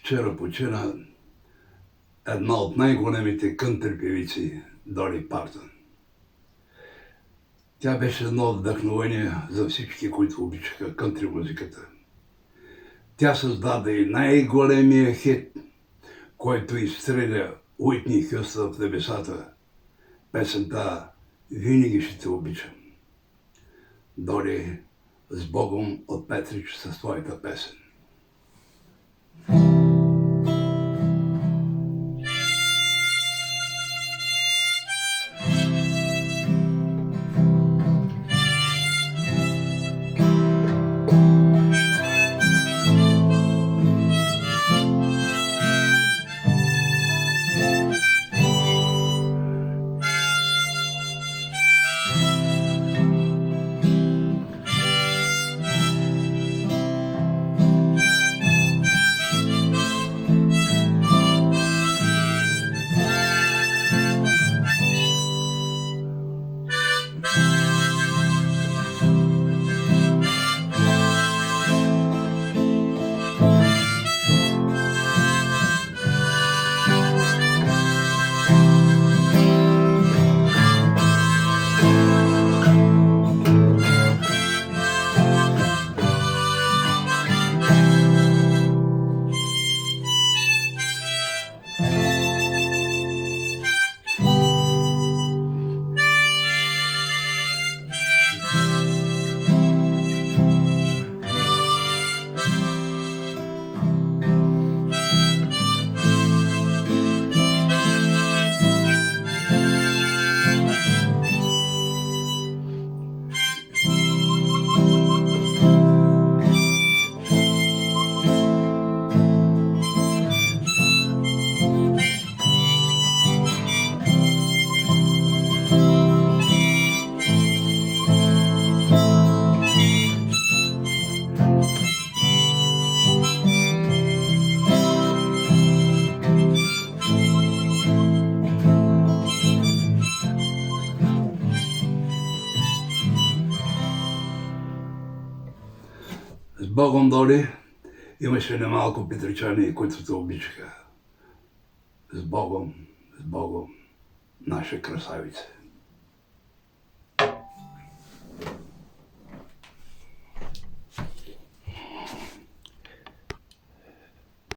вчера почина една од најголемите кантри певици, Доли Партон. Тя беше едно вдъхновение за всички, които обичаха кантри музиката. Тя създаде и най-големия хит, който изстреля Уитни Хюстън в небесата. Песента "Винаги ще те обичам". Доли, с Богом от Петрич със своята песен. С Богом, Доли, имаше немалко петричани, които те обичаха. С Богом, наша красавица.